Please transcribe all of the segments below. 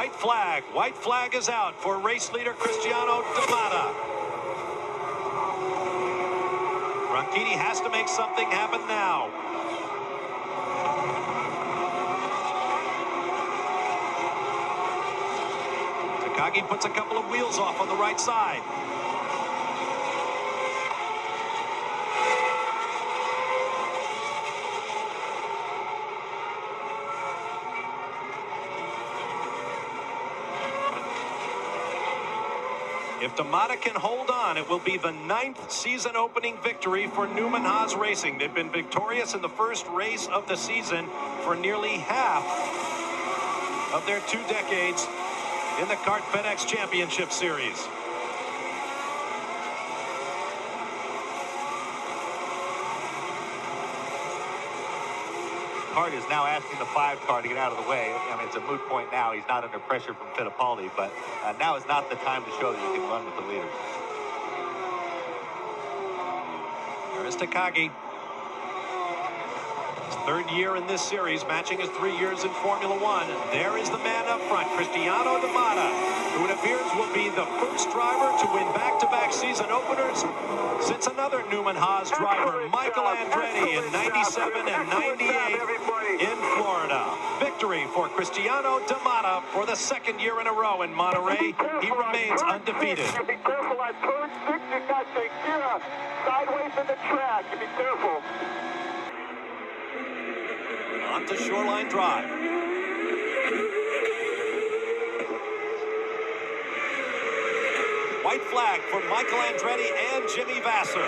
White flag. White flag is out for race leader Cristiano Matta. Franchitti has to make something happen now. Takagi puts a couple of wheels off on the right side. If Matta can hold on, it will be the 9th season-opening victory for Newman Haas Racing. They've been victorious in the first race of the season for nearly half of their 2 decades in the Kart FedEx Championship Series. Kart is now asking the 5 car to get out of the way. I mean, it's a moot point now. He's not under pressure from Fittipaldi, but now is not the time to show that you can run with the leaders. There is Takagi. His 3rd year in this series, matching his 3 years in Formula One. There is the man up front, Cristiano Matta, who it appears will be the first driver to win back-to-back season openers since another Newman Haas driver, Michael Andretti, in 97 and 98 in Florida. Victory for Cristiano Matta for the 2nd year in a row in Monterey. He remains undefeated. Be careful on turn 6. You got Seca sideways in the track. Be careful. On to Shoreline Drive. White flag for Michael Andretti and Jimmy Vasser.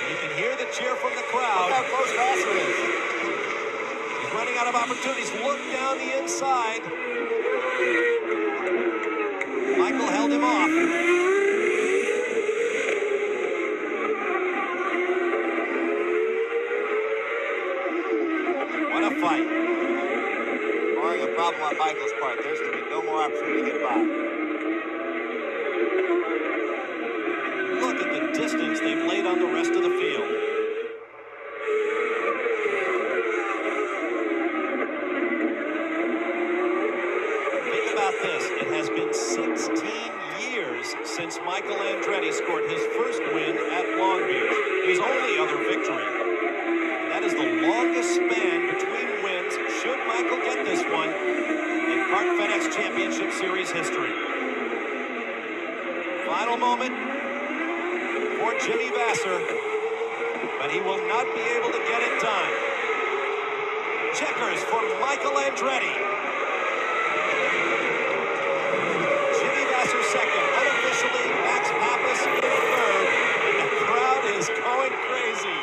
You can hear the cheer from the crowd. Look how close Vasser is. He's running out of opportunities. Look down the inside. Michael held him off. What a fight. Barring a problem on Michael's part, there's going to be no more opportunity to get by. Look at the distance they've laid on the rest of the field. Think about this. It has been 16 years since Michael Andretti scored his first win at Long Beach. His only other victory. That is the longest span between wins, should Michael get this one, in Kart FedEx Championship Series history. Final moment for Jimmy Vasser, but he will not be able to get it done. Checkers for Michael Andretti. Jimmy Vasser second, unofficially Max Pappas in third, and the crowd is going crazy.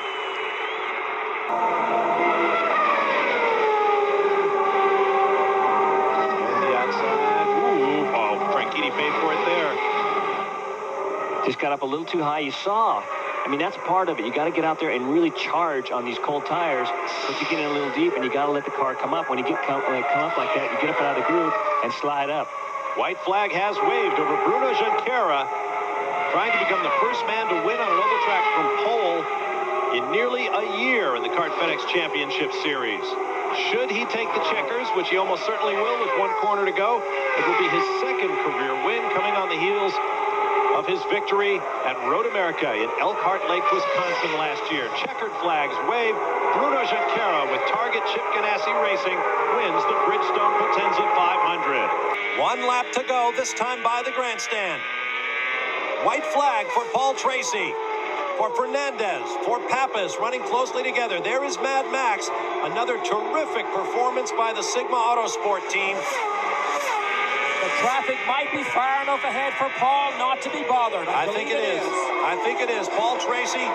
Franchitti paid for it there. Just got up a little too high. You saw. I mean, that's part of it. You got to get out there and really charge on these cold tires, but you get in a little deep, and you got to let the car come up. When you come up like that, you get up out of the groove and slide up. White flag has waved over Bruno Takagi, trying to become the first man to win on an oval track from pole in nearly a year in the Kart FedEx Championship Series. Should he take the checkers, which he almost certainly will with 1 corner to go, it will be his 2nd career win, coming on the heels of his victory at Road America in Elkhart Lake, Wisconsin last year. Checkered flags wave. Bruno Takagi with Target Chip Ganassi Racing wins the Bridgestone Potenza 500. 1 lap to go, this time by the grandstand. White flag for Paul Tracy, for Fernandez, for Pappas, running closely together. There is Mad Max. Another terrific performance by the Sigma Autosport team. The traffic might be far enough ahead for Paul not to be bothered. I think it is. I think it is. Paul Tracy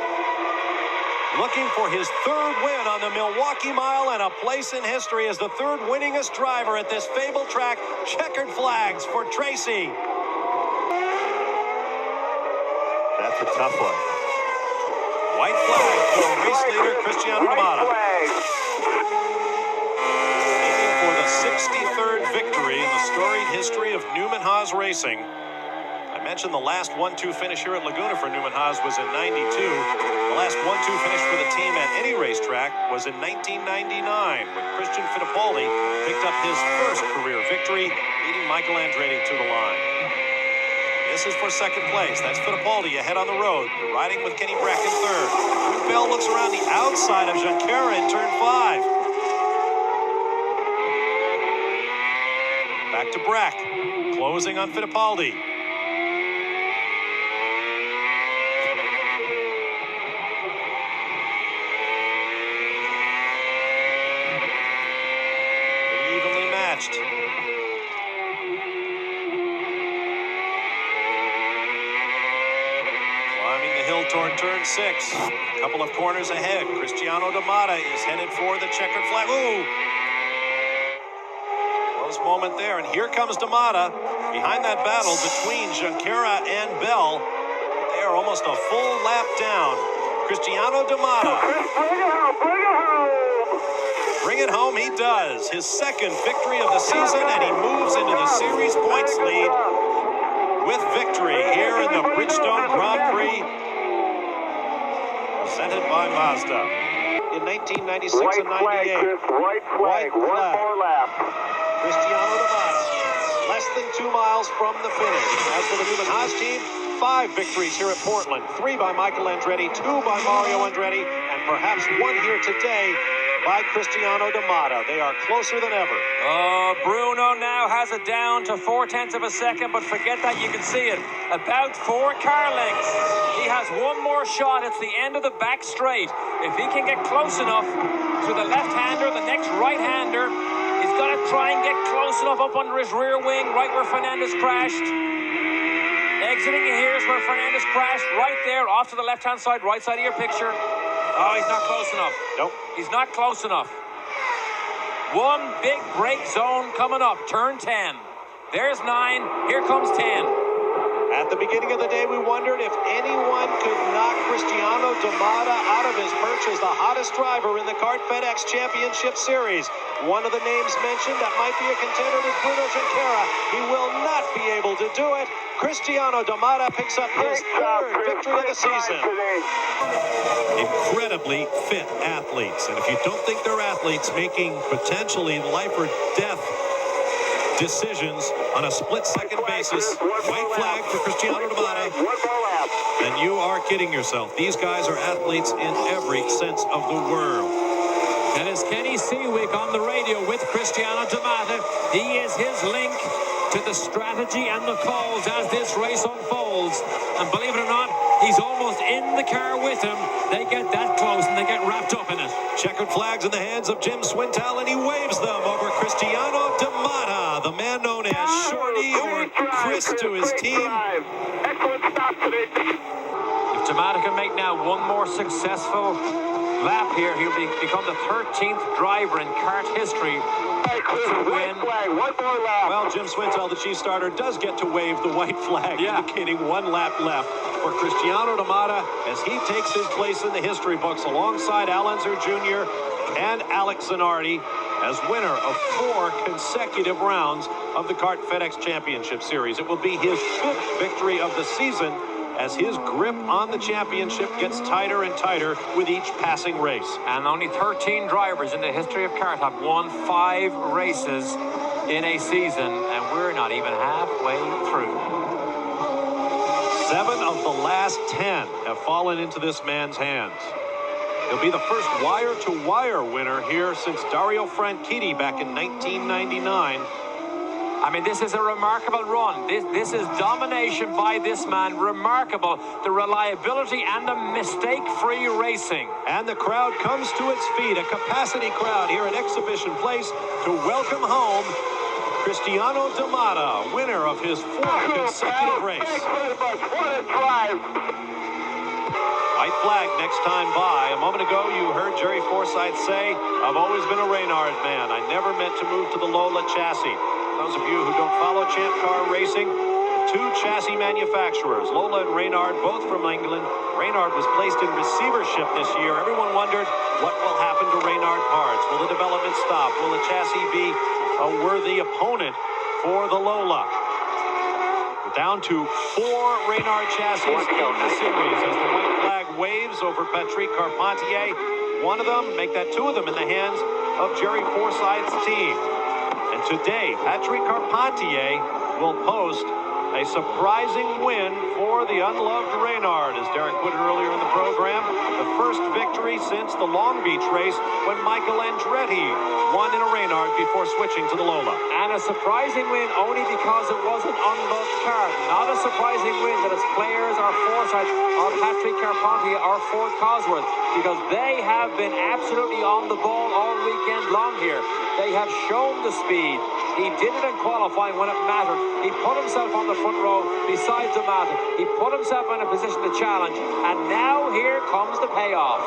looking for his 3rd win on the Milwaukee Mile and a place in history as the 3rd winningest driver at this fabled track. Checkered flags for Tracy. That's a tough one. White flag for race leader Cristiano Matta. Aiming for the 63rd victory in the storied history of Newman Haas Racing. A I mentioned the last 1-2 finish here at Laguna for Newman Haas was in '92. The last 1-2 finish for the team at any racetrack was in 1999 when Christian Fittipaldi picked up his first career victory, leading Michael Andretti to the line. This is for second place. That's Fittipaldi ahead on the road, riding with Kenny Brack in third. Bell looks around the outside of Junqueira in turn 5. Back to Brack, closing on Fittipaldi. Evenly matched. Climbing the hill toward turn 6. A couple of corners ahead. Cristiano Matta is headed for the checkered flag. Ooh! Moment there, and here comes Matta behind that battle between Junqueira and Bell. They are almost a full lap down. Cristiano Matta. Bring it home, he does. His second victory of the season, and he moves into the series points lead with victory here in the Bridgestone Grand Prix, presented by Mazda. In 1996 and 98. White flag. One more lap. Cristiano Matta, less than 2 miles from the finish. As for the Newman Haas team, 5 victories here at Portland. 3 by Michael Andretti, 2 by Mario Andretti, and perhaps 1 here today by Cristiano Matta. They are closer than ever. Oh, Bruno now has it down to 0.4 of a second, but forget that, you can see it. About 4 car lengths. He has one more shot. It's the end of the back straight. If he can get close enough to the left-hander, the next right-hander, he's got to try and get close enough up under his rear wing, right where Fernandez crashed. Exiting here is where Fernandez crashed, right there, off to the left-hand side, right side of your picture. Oh, he's not close enough. Nope. He's not close enough. One big brake zone coming up, turn 10. There's 9, here comes 10. At the beginning of the day, we wondered if anyone could knock Cristiano Matta out of his perch as the hottest driver in the Kart FedEx Championship Series. One of the names mentioned that might be a contender was Bruno Junqueira. He will not be able to do it. Cristiano Matta picks up his third victory of the season. Incredibly fit athletes. And if you don't think they're athletes making potentially life or death decisions on a split-second basis, white flag for Cristiano Matta, then you are kidding yourself. These guys are athletes in every sense of the word. That is Kenny Seawick on the radio with Cristiano Matta. He is his link to the strategy and the calls as this race unfolds. And believe it or not, he's almost in the car with him. They get that close and they get wrapped up in it. Checkered flags in the hands of Jim Swintel, and he waves them over Cristiano Matta, the man known as Shorty or Chris to his team. Excellent stop today. If Matta can make now one more successful lap here, he'll become the 13th driver in kart history to win. One more lap. Well, Jim Swintel, the chief starter, does get to wave the white flag, indicating 1 lap left for Cristiano Matta as he takes his place in the history books alongside Al Unser Jr. and Alex Zanardi as winner of 4 consecutive rounds of the Kart FedEx Championship Series. It will be his 5th victory of the season as his grip on the championship gets tighter and tighter with each passing race. And only 13 drivers in the history of kart have won 5 races in a season, and we're not even halfway through. 7 of the last 10 have fallen into this man's hands. He'll be the first wire-to-wire winner here since Dario Franchitti back in 1999. I mean, this is a remarkable run. This is domination by this man. Remarkable. The reliability and the mistake-free racing. And the crowd comes to its feet. A capacity crowd here at Exhibition Place to welcome home Cristiano Matta, winner of his 4th consecutive race. White flag next time by. A moment ago, you heard Jerry Forsythe say, "I've always been a Reynard man. I never meant to move to the Lola chassis." Those of you who don't follow Champ Car Racing, 2 chassis manufacturers, Lola and Reynard, both from England. Reynard was placed in receivership this year. Everyone wondered what will happen to Reynard parts. Will the development stop? Will the chassis be a worthy opponent for the Lola? Down to 4 Reynard chassis in the series as the white flag waves over Patrick Carpentier. One of them, make that 2 of them in the hands of Jerry Forsythe's team. And today, Patrick Carpentier will post a surprising win for the unloved Reynard, as Derek put it earlier in the program. The first victory since the Long Beach race when Michael Andretti won in a Reynard before switching to the Lola. And a surprising win only because it was an unloved car. Not a surprising win that its players are Forsythe or Patrick Carpentier or Ford Cosworth, because they have been absolutely on the ball all weekend long here. They have shown the speed. He did it in qualifying when it mattered. He put himself on the front row besides the Matta. He put himself in a position to challenge, and now here comes the payoff.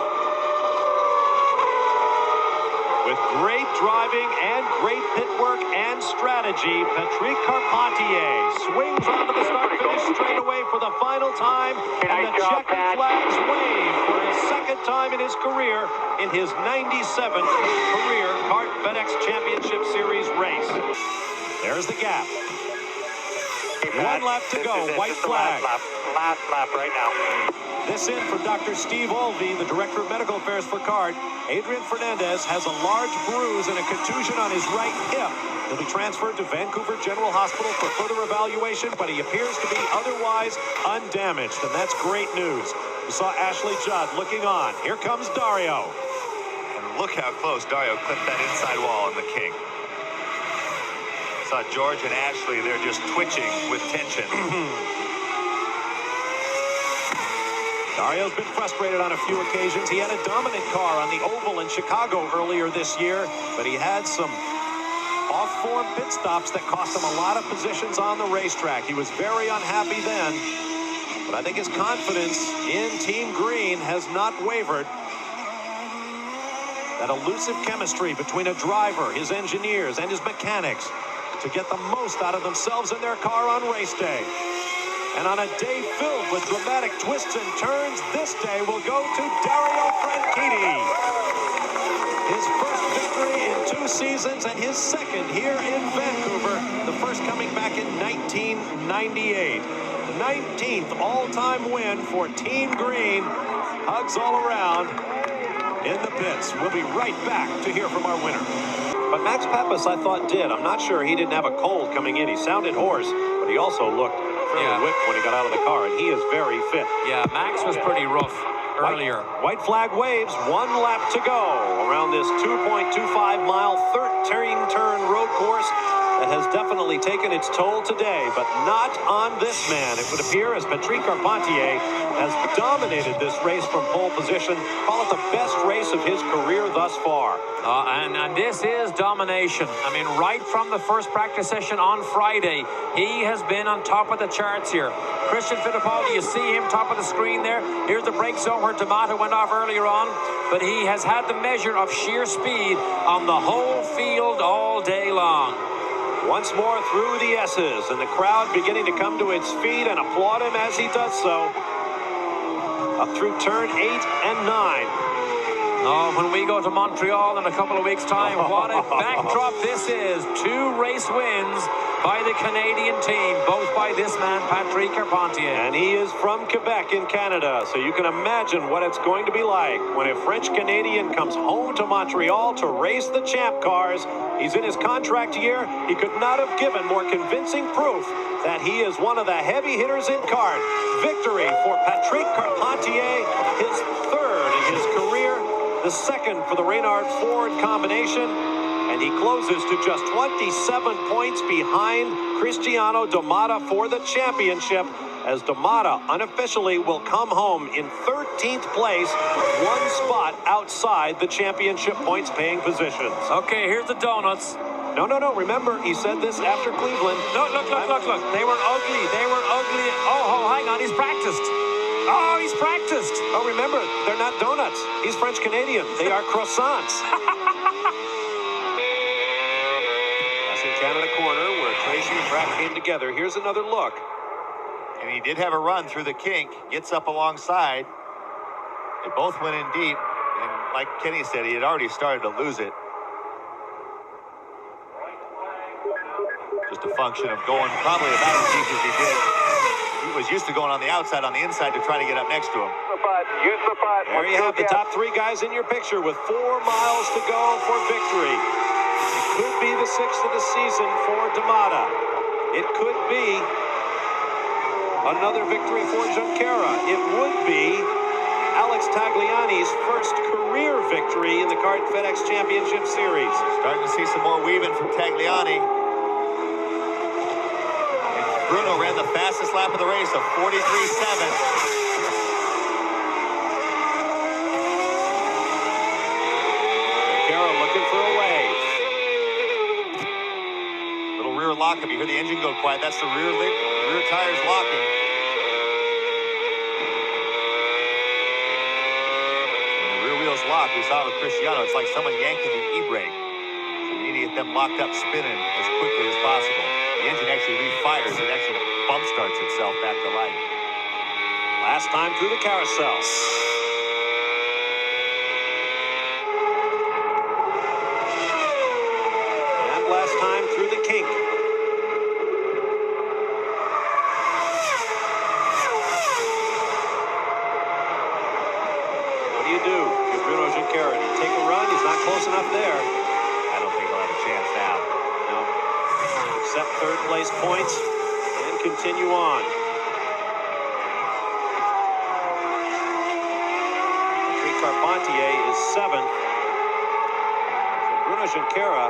With great driving and great pit work and strategy, Patrick Carpentier swings onto the start-finish straightaway for the final time, and the checkered flags wave for the second time in his career in his 97th career Kart FedEx Championship Series race. There's the gap. 1 lap to go, white flag. Last lap right now. This in from Dr. Steve Olvey, the Director of Medical Affairs for CART. Adrian Fernandez has a large bruise and a contusion on his right hip. He'll be transferred to Vancouver General Hospital for further evaluation, but he appears to be otherwise undamaged, and that's great news. We saw Ashley Judd looking on. Here comes Dario. And look how close Dario clipped that inside wall in the King. Saw George and Ashley, they're just twitching with tension. Dario's been frustrated on a few occasions. He had a dominant car on the oval in Chicago earlier this year, but he had some off-form pit stops that cost him a lot of positions on the racetrack. He was very unhappy then, but I think his confidence in Team Green has not wavered. That elusive chemistry between a driver, his engineers, and his mechanics to get the most out of themselves in their car on race day. And on a day filled with dramatic twists and turns, this day will go to Dario Franchitti. His first victory in 2 seasons and his second here in Vancouver, the first coming back in 1998. The 19th all-time win for Team Green. Hugs all around in the pits. We'll be right back to hear from our winner. But Max Pappas, I thought, did. I'm not sure he didn't have a cold coming in. He sounded hoarse, but he also looked fairly whipped when he got out of the car, and he is very fit. Yeah, Max was pretty rough earlier. White flag waves, 1 lap to go around this 2.25-mile 13-turn road course that has definitely taken its toll today, but not on this man. It would appear as Patrick Carpentier has dominated this race from pole position. Call it the best race of his career thus far. And this is domination. I mean, right from the first practice session on Friday, he has been on top of the charts here. Christian Fittipaldi, you see him top of the screen there. Here's the brake zone where Matta went off earlier on, but he has had the measure of sheer speed on the whole field all day long. Once more through the S's, and the crowd beginning to come to its feet and applaud him as he does so. Up through turn 8 and 9. Oh, when we go to Montreal in a couple of weeks' time, what a backdrop this is. 2 race wins by the Canadian team, both by this man, Patrick Carpentier. And he is from Quebec in Canada, so you can imagine what it's going to be like when a French-Canadian comes home to Montreal to race the champ cars. He's in his contract year. He could not have given more convincing proof that he is one of the heavy hitters in kart. Victory for Patrick Carpentier, his 3rd in his career, the 2nd for the Reynard Ford combination, and he closes to just 27 points behind Cristiano Matta for the championship, as Matta unofficially will come home in 13th place, 1 spot outside the championship points paying positions. Okay, here's the donuts. No. Remember, he said this after Cleveland. Look. They were ugly. Oh, hang on. He's practiced. Oh, he's practiced. Oh, remember, they're not donuts. He's French-Canadian. They are croissants. That's in Canada corner where Tracy and Brack came together. Here's another look. And he did have a run through the kink, gets up alongside. They both went in deep, and like Kenny said, he had already started to lose it. Just a function of going probably about as deep as he did. He was used to going on the outside, on the inside to try to get up next to him. Use the five. There you have the top three guys in your picture with 4 miles to go for victory. It could be the 6th of the season for Matta. It could be another victory for Junqueira. It would be Alex Tagliani's first career victory in the Kart FedEx Championship Series. Starting to see some more weaving from Tagliani. And Bruno ran the fastest lap of the race of 43.7. Junqueira looking for a wave. Little rear lockup. You hear the engine go quiet. That's the rear tires locking. Lock. We saw it with Cristiano. It's like someone yanking the e-brake. So you need to get them locked up spinning as quickly as possible. The engine actually refires. It actually bump starts itself back to life. Last time through the carousel. And last time through the kink. What do you do? Bruno Takes the Win. Take a run. He's not close enough there. I don't think he'll have a chance now. No. Accept third place points and continue on. Carpentier is 7th. So Bruno Junqueira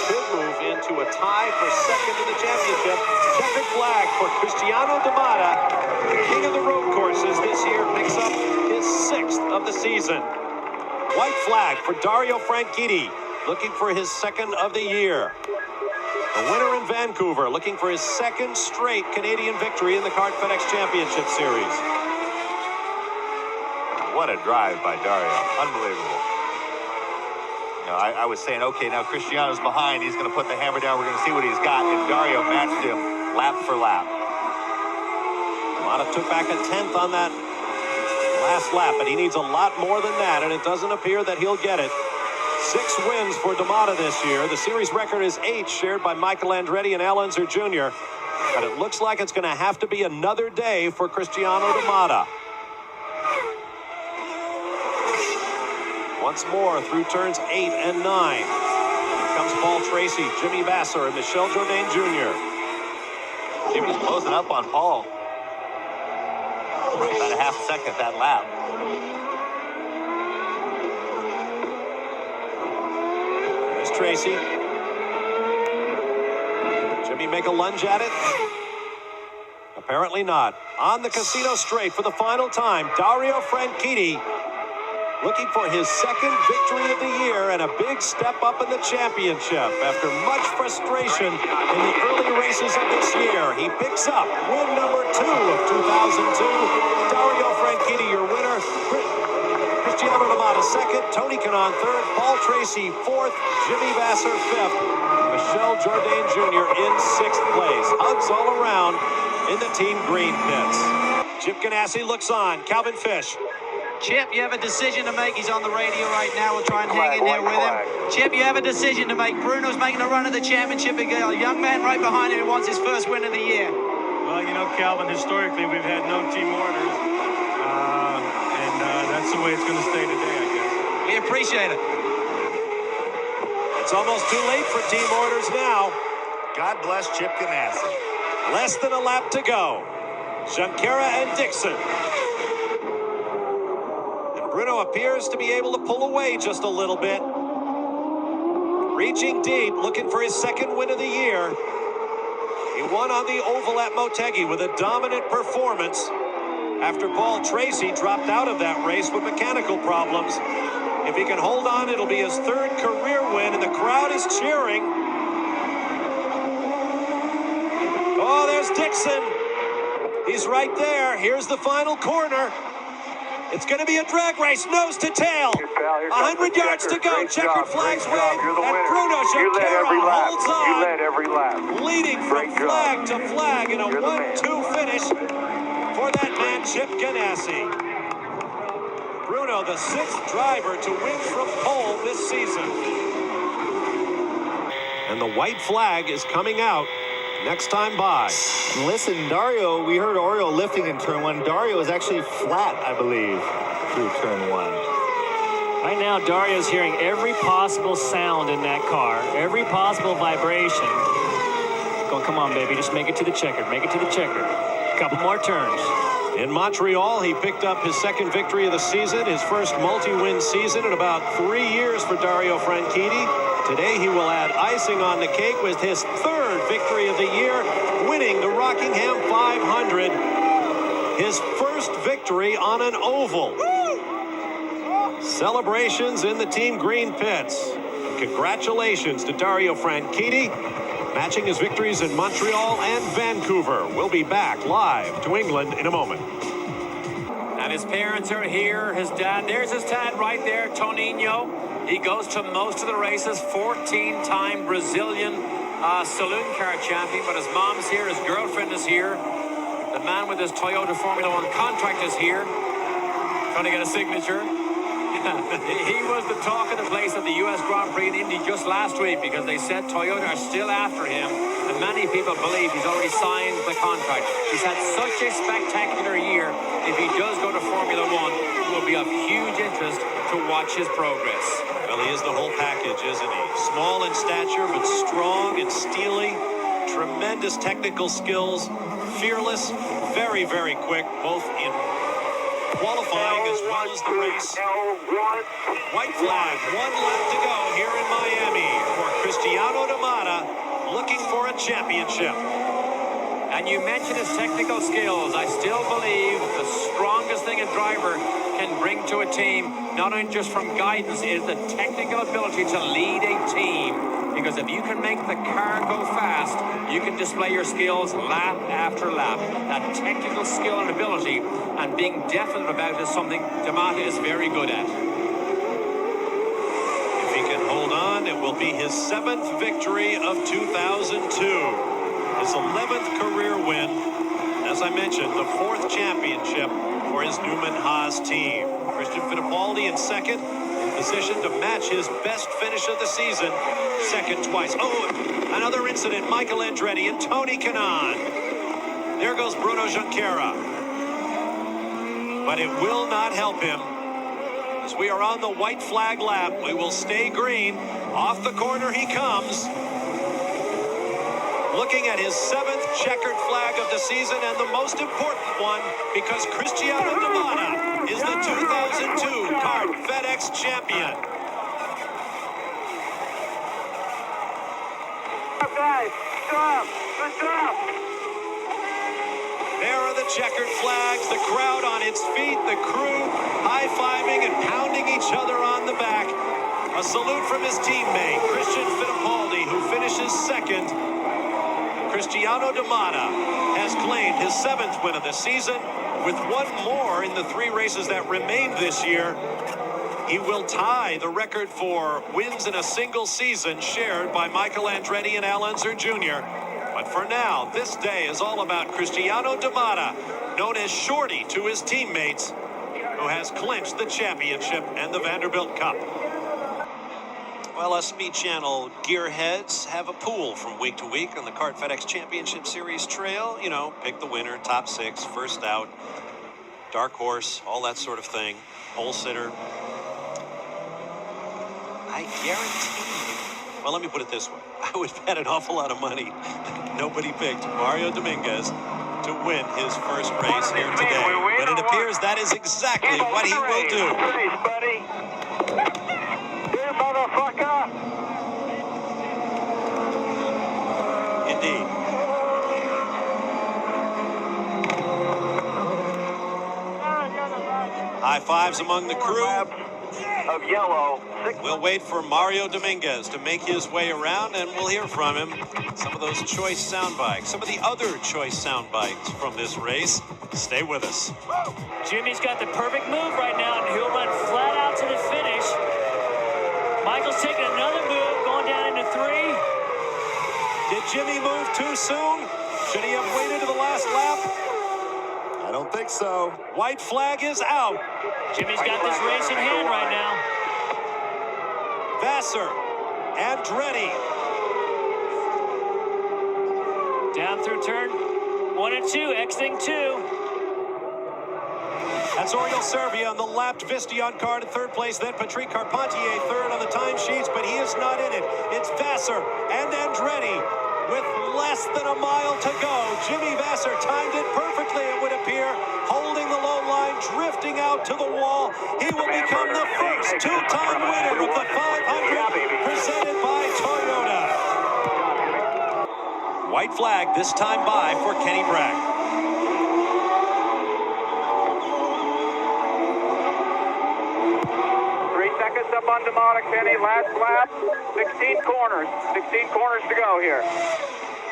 could move into a tie for 2nd in the championship. Checkered flag for Cristiano Matta, the king of the road courses this year, picks up his 6th of the season. White flag for Dario Franchitti, looking for his 2nd of the year. The winner in Vancouver, looking for his 2nd straight Canadian victory in the Kart FedEx Championship Series. What a drive by Dario. Unbelievable. You know, I was saying, okay, now Cristiano's behind. He's going to put the hammer down. We're going to see what he's got. And Dario matched him lap for lap. Matta took back a 10th on that last lap, but he needs a lot more than that, and it doesn't appear that he'll get it. 6 wins for Matta this year. The series record is 8, shared by Michael Andretti and Al Unser Jr., but it looks like it's going to have to be another day for Cristiano Matta. Once more through turns 8 and 9. Here comes Paul Tracy, Jimmy Vasser, and Michel Jourdain Jr. Jimmy's closing up on Paul. About a half second that lap. There's Tracy. Jimmy make a lunge at it? Apparently not. On the casino straight for the final time, Dario Franchitti looking for his 2nd victory of the year and a big step up in the championship. After much frustration in the early races of this year, he picks up win number 2 of 2002. Dario Franchitti, your winner. Cristiano Matta 2nd, Tony Kanaan 3rd, Paul Tracy 4th, Jimmy Vasser 5th, Michel Jourdain Jr. in 6th place. Hugs all around in the Team Green pits. Chip Ganassi looks on. Calvin Fish. Chip, you have a decision to make. He's on the radio right now. We'll try and hang in there with him. Chip, you have a decision to make. Bruno's making a run at the championship. A young man right behind him who wants his first win of the year. Well, you know, Calvin, historically, we've had no team orders. And that's the way it's going to stay today, I guess. We appreciate it. It's almost too late for team orders now. God bless Chip Ganassi. Less than a lap to go. Junqueira and Dixon. Bruno appears to be able to pull away just a little bit. Reaching deep, looking for his 2nd win of the year. He won on the oval at Motegi with a dominant performance after Paul Tracy dropped out of that race with mechanical problems. If he can hold on, it'll be his 3rd career win, and the crowd is cheering. Oh, there's Dixon. He's right there. Here's the final corner. It's going to be a drag race, nose to tail. 100 yards to go. Checkered flags wave, and Bruno Junqueira holds on. You led every lap. Leading from flag to flag in a 1-2 finish for that man, Chip Ganassi. Bruno, the 6th driver to win from pole this season. And the white flag is coming out next time by. And listen, Dario, we heard Oriole lifting in turn 1. Dario is actually flat, I believe, through turn 1. Right now, Dario's hearing every possible sound in that car, every possible vibration. Going, come on, baby, just make it to the checkered, make it to the checkered. Couple more turns. In Montreal, he picked up his second victory of the season, his first multi-win season in about 3 years for Dario Franchitti. Today, he will add icing on the cake with his third victory of the year, winning the Rockingham 500. His first victory on an oval. Celebrations in the team green pits. Congratulations to Dario Franchitti, matching his victories in Montreal and Vancouver. We'll be back live to England in a moment. And his parents are here. His dad, there's his dad right there, Toninho. He goes to most of the races, 14-time Brazilian saloon car champion. But his mom's here, his girlfriend is here. The man with his Toyota Formula One contract is here, trying to get a signature. He was the talk of the place at the U.S. Grand Prix in Indy just last week because they said Toyota are still after him, and many people believe he's already signed the contract. He's had such a spectacular year. If he does go to Formula One, it will be of huge interest to watch his progress. Well, he is the whole package, isn't he? Small in stature, but strong and steely. Tremendous technical skills. Fearless. Very, very quick, both in qualifying as well as the race. White flag, 1 lap to go here in Miami for Cristiano Matta, looking for a championship. And you mentioned his technical skills. I still believe the strongest thing a driver can bring to a team, not only just from guidance, is the technical ability to lead a team. Because if you can make the car go fast, you can display your skills lap after lap. That technical skill and ability and being definite about it is something Matta is very good at. If he can hold on, it will be his 7th victory of 2002. His 11th career win. As I mentioned, the 4th championship for his Newman Haas team. Christian Fittipaldi in second, in position to match his best finish of the season. Second twice. Oh, another incident. Michael Andretti and Tony Kanaan. There goes Bruno Junqueira. But it will not help him. As we are on the white flag lap, we will stay green. Off the corner he comes. Looking at his 7th checkered flag of the season, and the most important one because Cristiano Matta is the 2002 CART FedEx champion. There are the checkered flags, the crowd on its feet, the crew high-fiving and pounding each other on the back. A salute from his teammate, Christian Fittipaldi, who finishes second. Cristiano Matta has claimed his 7th win of the season. With one more in the 3 races that remain this year, he will tie the record for wins in a single season shared by Michael Andretti and Al Unser Jr. But for now, this day is all about Cristiano Matta, known as Shorty to his teammates, who has clinched the championship and the Vanderbilt Cup. Well, us Speed Channel gearheads have a pool from week to week on the CART FedEx Championship Series trail. You know, pick the winner, top 6, first out, dark horse, all that sort of thing, pole sitter. I guarantee you, well, let me put it this way. I would bet an awful lot of money nobody picked Mario Dominguez to win his first race here today. But it appears that is exactly what he will do. Indeed. High fives among the crew. Of yellow. We'll wait for Mario Dominguez to make his way around, and we'll hear from him. Some of those choice sound bites, some of the other choice sound bites from this race. Stay with us. Jimmy's got the perfect move right now, and he'll run flat out to the finish. Michael's taking another move, going down into 3. Did Jimmy move too soon? Should he have waited to the last lap? I don't think so. White flag is out. Jimmy's got this race in hand right now. Vassar, Andretti, Down through turn 1 and 2, exiting 2. That's Oriol Servia on the lapped Visti on card in third place. Then Patrick Carpentier third on the timesheets, but he is not in it. It's Vassar and Andretti with less than a mile to go. Jimmy Vassar timed it perfectly, it would appear, holding the low line, drifting out to the wall. He will become the first two-time winner of the 500 presented by Toyota. White flag this time by for Kenny Brack. 3 seconds up on Matta, Kenny. Last lap. 16 corners. 16 corners to go here.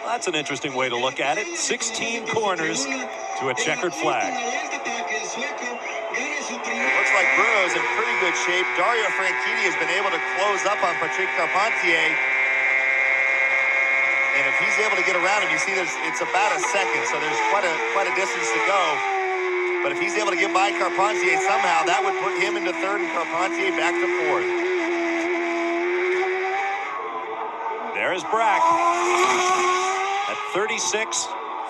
That's an interesting way to look at it. 16 corners to a checkered flag. Looks like Bruno's in pretty good shape. Dario Franchitti has been able to close up on Patrick Carpentier. And if he's able to get around him, you see it's about a second, so there's quite a distance to go. But if he's able to get by Carpentier somehow, that would put him into third and Carpentier back to fourth. There's Brack at 36,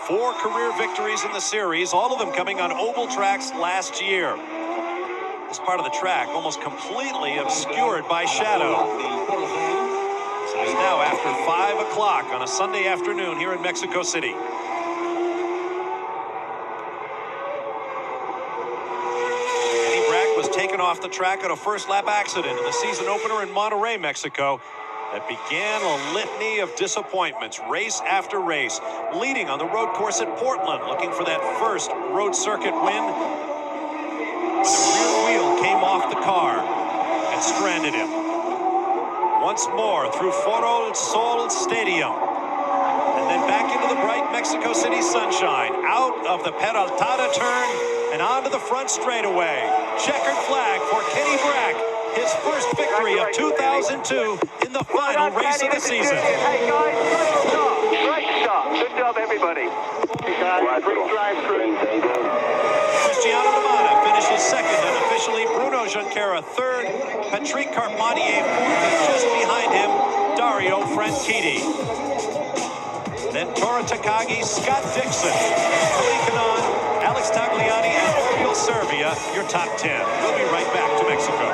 4 career victories in the series, all of them coming on oval tracks last year. This part of the track almost completely obscured by shadow. So it's now after 5 o'clock on a Sunday afternoon here in Mexico City. Was taken off the track at a first lap accident in the season opener in Monterrey, Mexico, that began a litany of disappointments, race after race, leading on the road course at Portland, looking for that first road circuit win. When the rear wheel came off the car and stranded him. Once more through Foro Sol Stadium, and then back into the bright Mexico City sunshine, out of the Peraltada turn and onto the front straightaway. Checkered flag for Kenny Brack, his first victory of 2002 in the final race of the season. Hey guys, great job. Great job. Good job, everybody. Hey guys, great drive through. Cristiano Matta finishes second, and officially Bruno Junqueira third, Patrick Carpentier fourth, and just behind him, Dario Franchitti. Then Tora Takagi, Scott Dixon, Tony Kanaan, Alex Tagliani, and Oriol Servia, your top 10. We'll be right back to Mexico.